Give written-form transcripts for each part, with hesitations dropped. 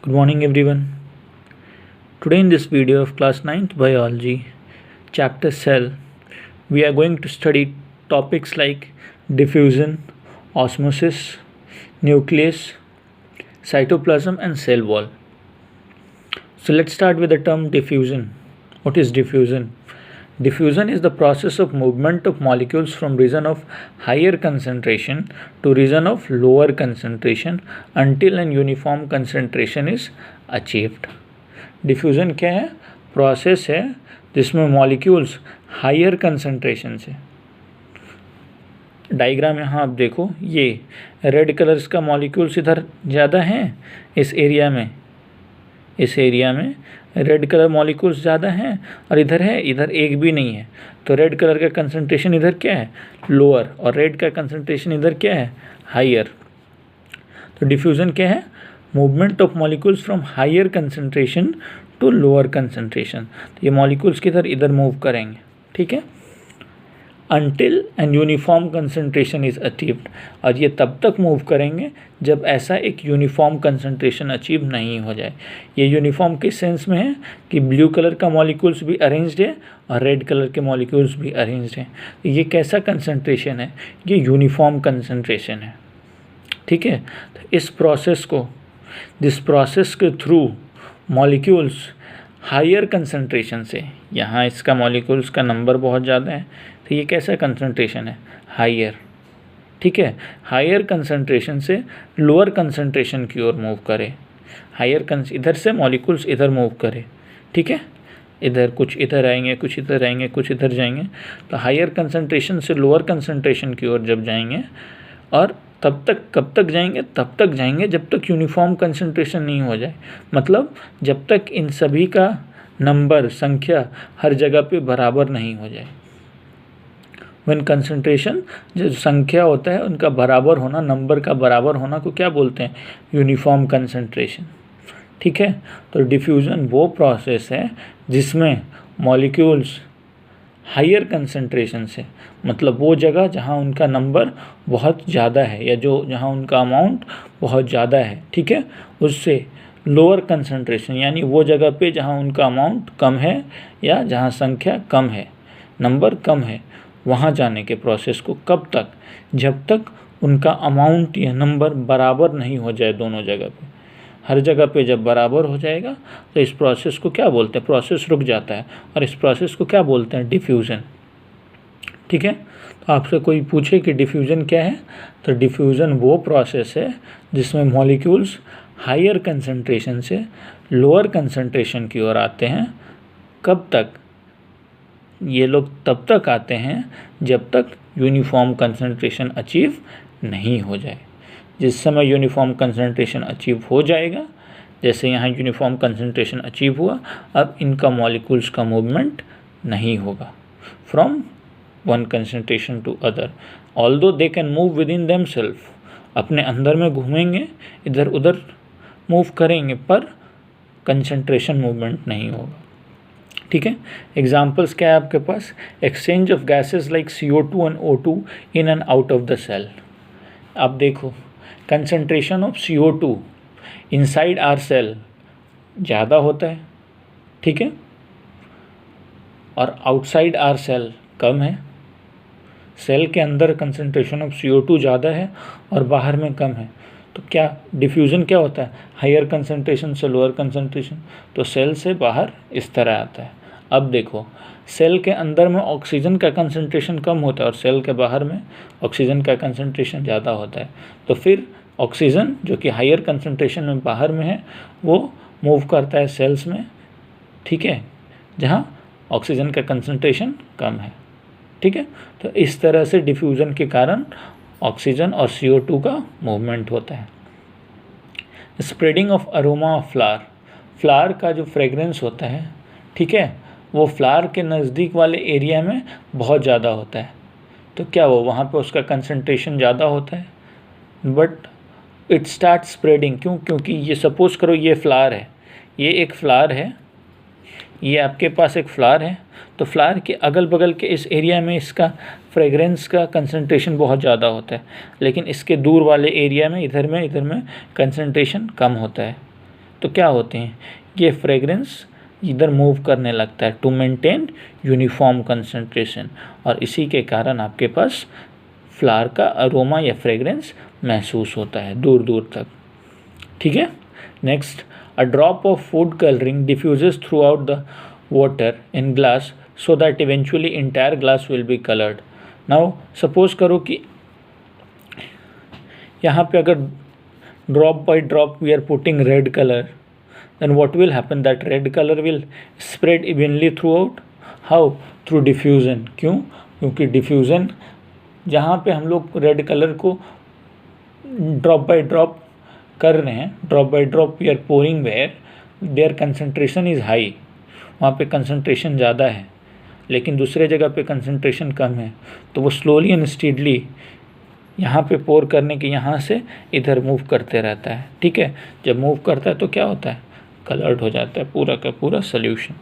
Good morning everyone. Today in this video of class 9th biology chapter cell we are going to study topics like diffusion, osmosis, nucleus, cytoplasm and cell wall. So let's start with the term diffusion. What is diffusion? Diffusion is the process of movement of molecules from region of higher concentration to region of lower concentration until an uniform concentration is achieved. Diffusion क्या है? Process है जिसमें molecules higher concentration से, diagram यहाँ आप देखो, ये red colours का मॉलिक्यूल्स इधर ज़्यादा हैं, इस एरिया में रेड कलर मॉलिक्यूल्स ज़्यादा हैं और इधर है, इधर एक भी नहीं है, तो रेड कलर का कंसंट्रेशन इधर क्या है? लोअर, और रेड का कंसंट्रेशन इधर क्या है? हायर. तो डिफ्यूज़न क्या है? Movement of molecules from higher concentration to lower concentration. तो ये मॉलिक्यूल्स किधर? इधर मूव करेंगे, ठीक है, until and uniform concentration is achieved. और ये तब तक मूव करेंगे जब ऐसा एक यूनिफॉर्म कंसंट्रेशन अचीव नहीं हो जाए. ये यूनिफॉर्म किस सेंस में है कि ब्लू कलर का मॉलिक्यूल्स भी अरेंज्ड है और रेड कलर के मॉलिक्यूल्स भी अरेंज्ड हैं. ये कैसा कंसंट्रेशन है? ये यूनिफॉर्म कंसंट्रेशन है, ठीक है. तो इस प्रोसेस को, जिस प्रोसेस के थ्रू मॉलिक्यूल्स हायर कंसंट्रेशन से, यहाँ इसका मॉलिक्यूल्स का नंबर बहुत ज़्यादा है, तो ये कैसा कंसंट्रेशन है? हायर, ठीक है. हायर कंसंट्रेशन से लोअर कंसंट्रेशन की ओर मूव करे. इधर से मॉलिक्यूल्स इधर मूव करे, ठीक है. इधर कुछ इधर आएंगे, कुछ इधर आएंगे, कुछ इधर जाएंगे. तो हायर कंसंट्रेशन से लोअर कंसंट्रेशन की ओर जब जाएंगे, और तब तक कब तक जाएंगे? तब तक जाएंगे जब तक यूनिफॉर्म कंसंट्रेशन नहीं हो जाए. मतलब जब तक इन सभी का नंबर, संख्या हर जगह पे बराबर नहीं हो जाए. व्हेन कंसंट्रेशन, जो संख्या होता है उनका बराबर होना, नंबर का बराबर होना को क्या बोलते हैं? यूनिफॉर्म कंसंट्रेशन, ठीक है. तो डिफ्यूज़न वो प्रोसेस है जिसमें मॉलिक्यूल्स हायर कंसंट्रेशन से, मतलब वो जगह जहाँ उनका नंबर बहुत ज़्यादा है या जहाँ उनका अमाउंट बहुत ज़्यादा है, ठीक है, उससे लोअर कंसंट्रेशन, यानी वो जगह पे जहाँ उनका अमाउंट कम है या जहाँ संख्या कम है, नंबर कम है, वहाँ जाने के प्रोसेस को कब तक? जब तक उनका अमाउंट या नंबर बराबर नहीं हो जाए दोनों जगह पे. हर जगह पे जब बराबर हो जाएगा तो इस प्रोसेस को क्या बोलते हैं? प्रोसेस रुक जाता है, और इस प्रोसेस को क्या बोलते हैं? डिफ्यूज़न, ठीक है. तो आपसे कोई पूछे कि डिफ्यूज़न क्या है, तो डिफ्यूज़न वो प्रोसेस है जिसमें मॉलिक्यूल्स हायर कंसंट्रेशन से लोअर कंसंट्रेशन की ओर आते हैं. कब तक? ये लोग तब तक आते हैं जब तक यूनिफॉर्म कंसंट्रेशन अचीव नहीं हो जाए. जिस समय यूनिफॉर्म कंसंट्रेशन अचीव हो जाएगा, जैसे यहाँ यूनिफॉर्म कंसंट्रेशन अचीव हुआ, अब इनका मॉलिक्यूल्स का मूवमेंट नहीं होगा from one concentration to other. Although they can move within themself, अपने अंदर में घूमेंगे, इधर उधर मूव करेंगे, पर कंसंट्रेशन मूवमेंट नहीं होगा, ठीक है. एग्जाम्पल्स क्या है आपके पास? Exchange of gases like CO2 and O2 in and out of the cell. आप देखो, concentration of CO2 inside our cell ज़्यादा होता है, ठीक है, और आउटसाइड आर सेल कम है. सेल के अंदर कंसंट्रेशन ऑफ CO2 ज़्यादा है और बाहर में कम है. तो क्या डिफ्यूज़न क्या होता है? हायर कंसंट्रेशन से लोअर कंसंट्रेशन, तो सेल से बाहर इस तरह आता है. अब देखो, सेल के अंदर में ऑक्सीजन का कंसंट्रेशन कम होता है और सेल के बाहर में ऑक्सीजन का कंसंट्रेशन ज़्यादा होता है. तो फिर ऑक्सीजन जो कि हायर कंसंट्रेशन में बाहर में है, वो मूव करता है सेल्स में, ठीक है, जहाँ ऑक्सीजन का कंसंट्रेशन कम है, ठीक है. तो इस तरह से डिफ्यूज़न के कारण ऑक्सीजन और CO2 का मूवमेंट होता है. Spreading of aroma of flower. Flower का जो फ्रेगरेंस होता है, ठीक है, वो फ्लावर के नज़दीक वाले एरिया में बहुत ज़्यादा होता है. तो क्या वो वहाँ पे उसका कंसंट्रेशन ज़्यादा होता है, बट इट स्टार्ट स्प्रेडिंग. क्यों? क्योंकि ये सपोज़ करो ये फ्लावर है, ये एक फ्लावर है, ये आपके पास एक फ्लावर है, तो फ्लावर के अगल बगल के इस एरिया में इसका फ्रेगरेंस का कंसंट्रेशन बहुत ज़्यादा होता है, लेकिन इसके दूर वाले एरिया में इधर में कंसंट्रेशन कम होता है. तो क्या होते हैं, ये फ्रेगरेंस इधर मूव करने लगता है टू मेंटेन यूनिफॉर्म कंसंट्रेशन, और इसी के कारण आपके पास फ्लावर का अरोमा या फ्रेगरेंस महसूस होता है दूर दूर तक। ठीक है। Next, a drop of food colouring diffuses throughout the water in glass so that eventually entire glass will be coloured. Now suppose करो कि यहाँ पे अगर drop by drop we are putting red colour, then what will happen, that red color will spread evenly throughout. How? Through diffusion. क्यों? क्योंकि diffusion जहाँ पे हम लोग रेड कलर को ड्रॉप बाय ड्रॉप कर रहे हैं, drop by drop we are pouring where there concentration is high, वहाँ पे कंसंट्रेशन ज़्यादा है, लेकिन दूसरे जगह पे कंसंट्रेशन कम है, तो वो स्लोली एंड स्टीडली यहाँ पे पोर करने के यहाँ से इधर मूव करते रहता है। ठीक है। जब मूव करता है तो क्या होता है, कलर्ड हो जाता है पूरा का पूरा सोल्यूशन।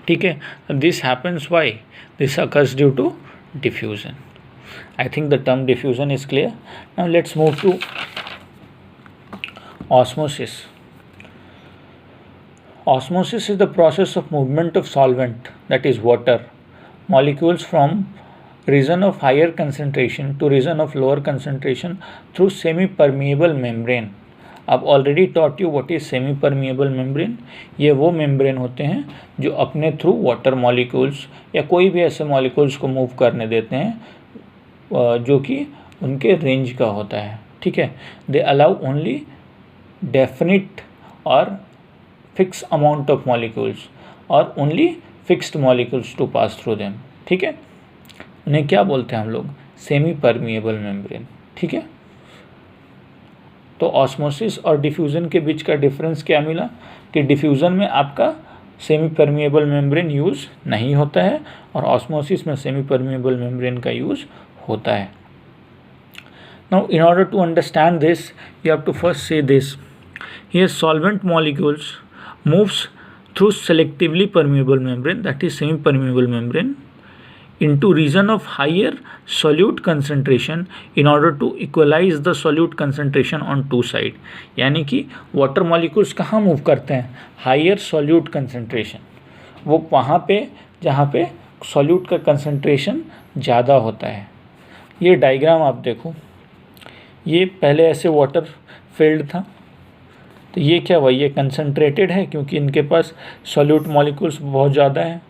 ठीक है। This happens why, this occurs due to diffusion. I think the term diffusion is clear. Now let's move to osmosis. Osmosis is the process of movement of solvent, that is water molecules from region of higher concentration to region of lower concentration through semi-permeable membrane. अब already taught you what is semi permeable membrane. ये वो membrane होते हैं जो अपने through water molecules या कोई भी ऐसे मॉलिक्यूल्स को मूव करने देते हैं जो कि उनके रेंज का होता है। ठीक है। दे अलाउ ओनली डेफिनिट और फिक्स अमाउंट ऑफ मॉलिक्यूल्स और only fixed molecules to pass through them. ठीक है। उन्हें क्या बोलते हैं हम लोग, सेमी परमिएबल मेम्ब्रेन। ठीक है। तो ऑस्मोसिस और डिफ्यूज़न के बीच का डिफरेंस क्या मिला कि डिफ्यूज़न में आपका सेमी परमिएबल मेम्ब्रेन यूज़ नहीं होता है और ऑस्मोसिस में सेमी परमिएबल मेम्ब्रेन का यूज़ होता है। Now in order to understand this you have to first see this, here solvent molecules moves through selectively permeable membrane, that is semi permeable membrane, into region of higher solute concentration in order to equalize the solute concentration on two side। यानी कि water molecules कहाँ move करते हैं, higher solute concentration, वो वहाँ पे जहाँ पे सॉल्यूट का कंसंट्रेशन ज़्यादा होता है। ये डायग्राम आप देखो, ये पहले ऐसे वाटर फील्ड था, तो ये क्या हुआ, ये कंसंट्रेटेड है क्योंकि इनके पास सॉल्यूट मॉलिक्यूल्स बहुत ज़्यादा हैं।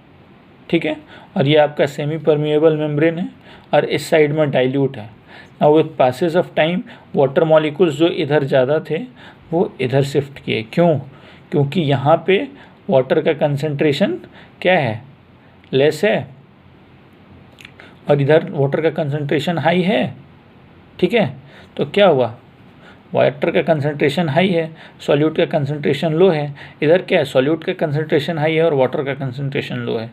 ठीक है। और ये आपका सेमी परमिएबल मेम्ब्रेन है और इस साइड में डाइल्यूट है। Now with passage of time water molecules जो इधर ज़्यादा थे वो इधर शिफ्ट किए। क्यों? क्योंकि यहाँ पे वाटर का कंसंट्रेशन क्या है, लेस है, और इधर वाटर का कंसंट्रेशन हाई है। ठीक है। तो क्या हुआ, वाटर का कंसंट्रेशन हाई है, सॉल्यूट का कंसंट्रेशन लो है। इधर क्या है, सॉल्यूट का कंसंट्रेशन हाई है और वाटर का कंसंट्रेशन लो है।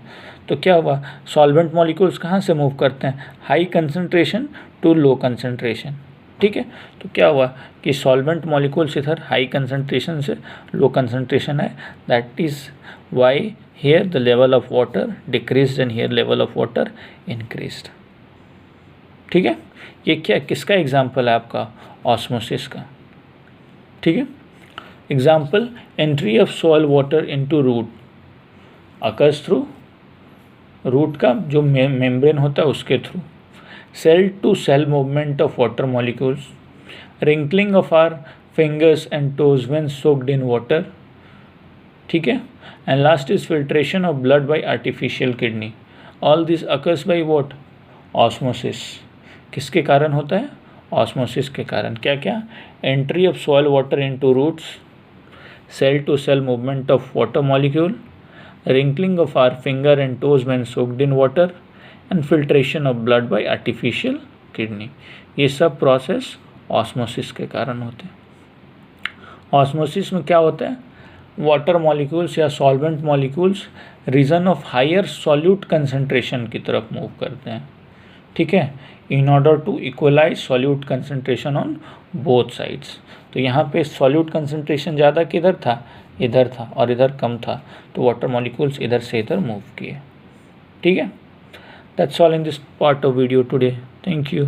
तो क्या हुआ, सॉल्वेंट मॉलिक्यूल्स कहाँ से मूव करते हैं, high concentration to low concentration. ठीक है। तो क्या हुआ कि सॉल्वेंट मॉलिक्यूल्स इधर हाई कंसंट्रेशन से लो कंसंट्रेशन है, that is why here the level of water decreased and here level of water increased. ठीक है। ये क्या किसका एग्जाम्पल है, आपका ऑस्मोसिस का। ठीक है। Example, entry of soil water into root occurs through, root का जो मेम्ब्रेन होता है उसके through, cell to cell movement of water molecules, wrinkling of our fingers and toes when soaked in water. ठीक है। And last is filtration of blood by artificial kidney. All this occurs by what, osmosis. किसके कारण होता है, osmosis के कारण। क्या क्या, entry of soil water into roots, cell to cell movement of water molecule, wrinkling of our finger and toes when soaked in water, and filtration of blood by artificial kidney। ये सब process osmosis के कारण होते हैं। Osmosis में क्या होता है, वाटर मॉलिक्यूल्स या solvent molecules region of higher solute concentration की तरफ मूव करते हैं। ठीक है। In order to equalise solute concentration on both sides. तो यहाँ पे सॉल्यूट कंसंट्रेशन ज़्यादा किधर था, इधर था, और इधर कम था, तो वाटर मॉलिक्यूल्स इधर से इधर मूव किए। ठीक है। That's all in this part of video today. Thank you.